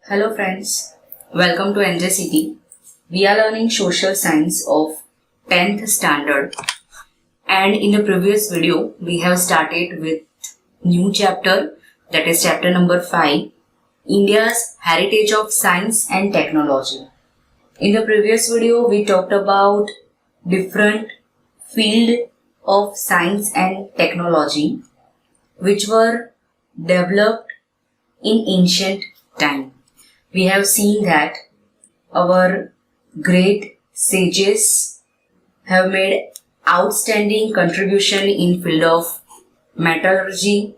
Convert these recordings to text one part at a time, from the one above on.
Hello friends, welcome to NJCF. We are learning social science of 10th standard, and in the previous video we have started with new chapter, that is chapter number 5, India's Heritage of Science and Technology. In the previous video we talked about different field of science and technology which were developed in ancient time. We have seen that our great sages have made outstanding contribution in field of metallurgy,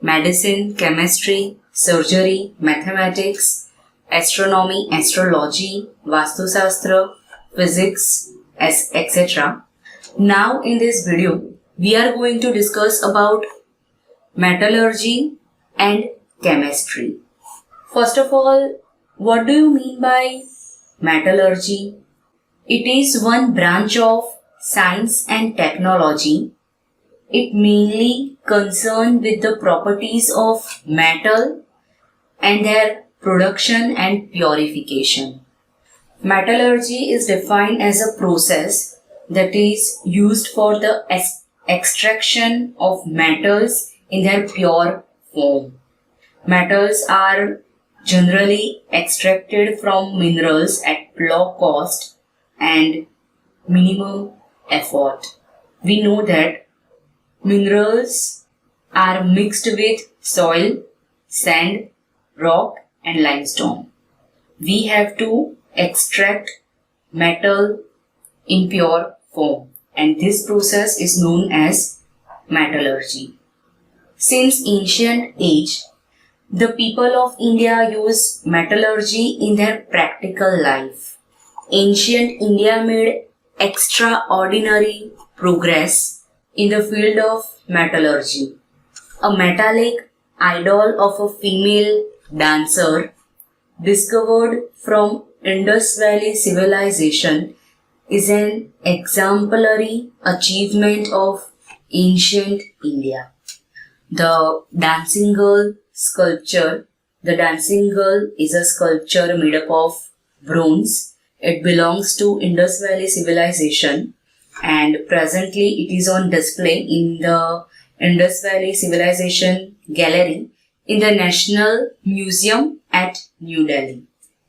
medicine, chemistry, surgery, mathematics, astronomy, astrology, vastusastra, physics, etc. Now in this video, we are going to discuss about metallurgy and chemistry. First of all, what do you mean by metallurgy? It is one branch of science and technology. It mainly concerns with the properties of metal and their production and purification. Metallurgy is defined as a process that is used for the extraction of metals in their pure form. Metals are generally extracted from minerals at low cost and minimum effort. We know that minerals are mixed with soil, sand, rock and limestone. We have to extract metal in pure form, and this process is known as metallurgy. Since ancient age, the people of India use metallurgy in their practical life. Ancient India made extraordinary progress in the field of metallurgy. A metallic idol of a female dancer discovered from Indus Valley civilization is an exemplary achievement of ancient India. The dancing girl sculpture. The dancing girl is a sculpture made up of bronze. It belongs to Indus Valley civilization and presently it is on display in the Indus Valley Civilization Gallery in the National Museum at New Delhi.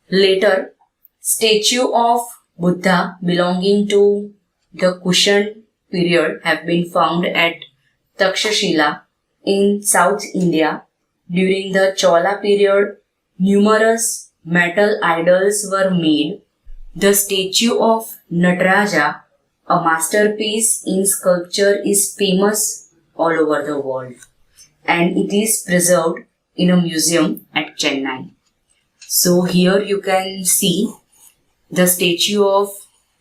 Later, statue of Buddha belonging to the Kushan period have been found at Takshashila in South India. During the Chola period, numerous metal idols were made. The statue of Nataraja, a masterpiece in sculpture, is famous all over the world and it is preserved in a museum at Chennai. So here you can see the statue of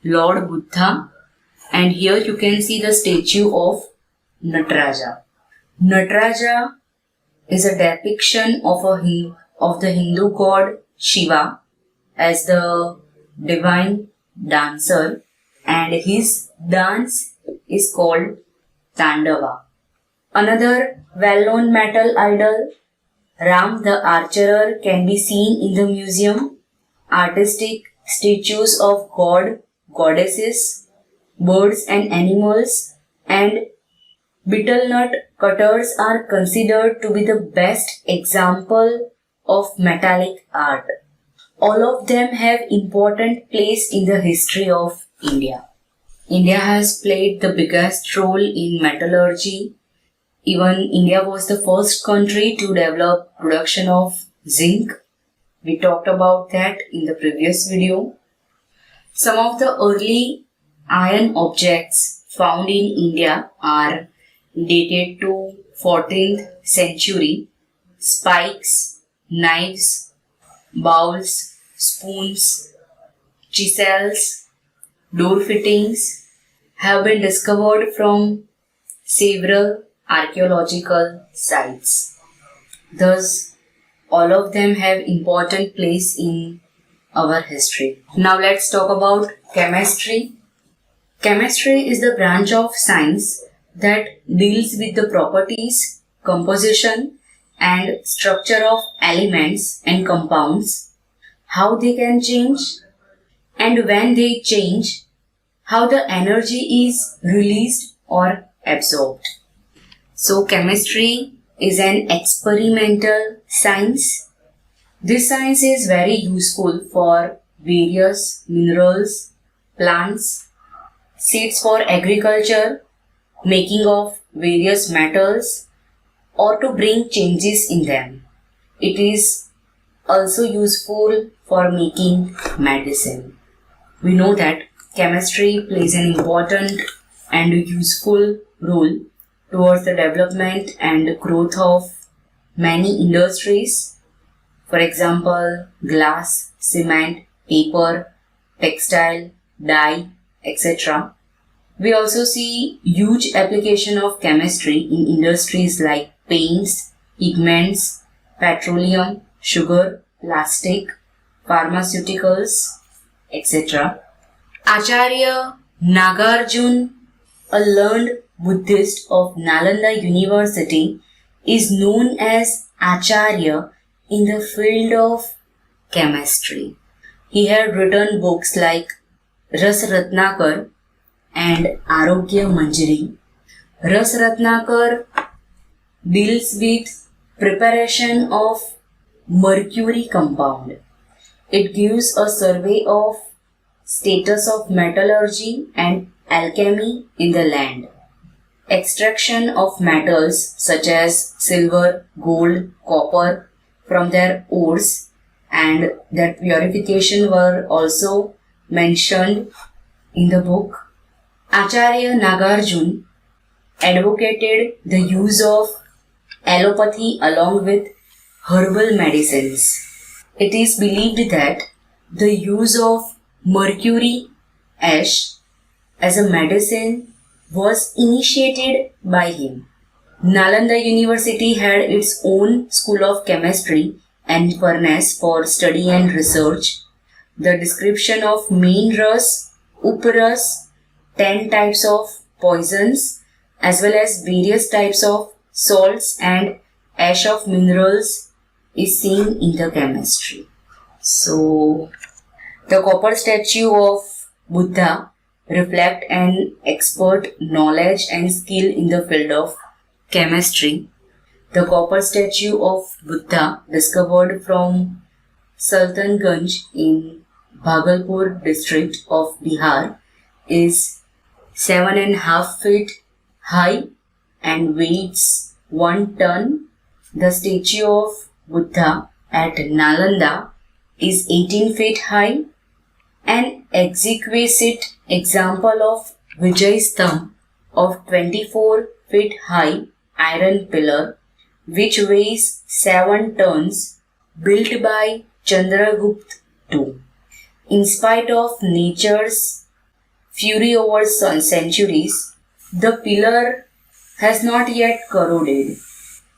Lord Buddha and here you can see the statue of Nataraja. Nataraja is a depiction of the Hindu god Shiva as the divine dancer and his dance is called Tandava. Another well-known metal idol, Ram the Archer, can be seen in the museum. Artistic statues of god, goddesses, birds and animals and betel nut cutters are considered to be the best example of metallic art. All of them have important place in the history of India. India has played the biggest role in metallurgy. Even India was the first country to develop production of zinc. We talked about that in the previous video. Some of the early iron objects found in India are dated to 14th century. Spikes, knives, bowls, spoons, chisels, door fittings have been discovered from several archaeological sites. Thus, all of them have important place in our history. Now let's talk about chemistry. Chemistry is the branch of science that deals with the properties, composition and structure of elements and compounds how they can change, and when they change, how the energy is released or absorbed. So chemistry is an experimental science. This science is very useful for various minerals, plants, seeds for agriculture, making of various metals, or to bring changes in them. It is also useful for making medicine. We know that chemistry plays an important and useful role towards the development and growth of many industries. For example, glass, cement, paper, textile, dye, etc. We also see huge application of chemistry in industries like paints, pigments, petroleum, sugar, plastic, pharmaceuticals, etc. Acharya Nagarjuna, a learned Buddhist of Nalanda University, is known as Acharya in the field of chemistry. He had written books like Ras Ratnakar and Arogya Manjari. Ras Ratnakar deals with preparation of mercury compound. It gives a survey of status of metallurgy and alchemy in the land. Extraction of metals such as silver, gold, copper from their ores, and that purification were also mentioned in the book. Acharya Nagarjuna advocated the use of allopathy along with herbal medicines. It is believed that the use of mercury ash as a medicine was initiated by him. Nalanda University had its own school of chemistry and furnace for study and research. The description of main rus, uparus, 10 types of poisons, as well as various types of salts and ash of minerals is seen in the chemistry. So, the copper statue of Buddha reflect an expert knowledge and skill in the field of chemistry. The copper statue of Buddha, discovered from Sultanganj in Bhagalpur district of Bihar, is 7.5 feet high and weighs 1 ton. The statue of Buddha at Nalanda is 18 feet high. An exquisite example of Vijay's thumb of 24 feet high iron pillar, which weighs 7 tons, built by Chandragupta II. In spite of nature's fury over centuries, the pillar has not yet corroded.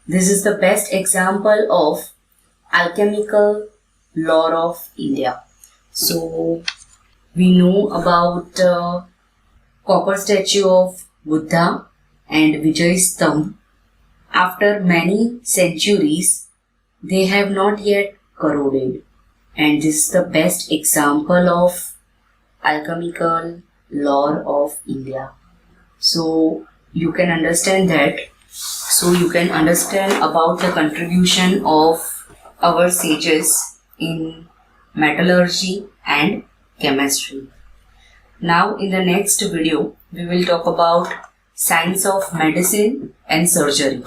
This is the best example of alchemical lore of India. So, we know about copper statue of Buddha and Vijay's thumb. After many centuries, they have not yet corroded. And this is the best example of alchemical lore of India. So, you can understand that. So, you can understand about the contribution of our sages in metallurgy and chemistry. Now in the next video, we will talk about science of medicine and surgery.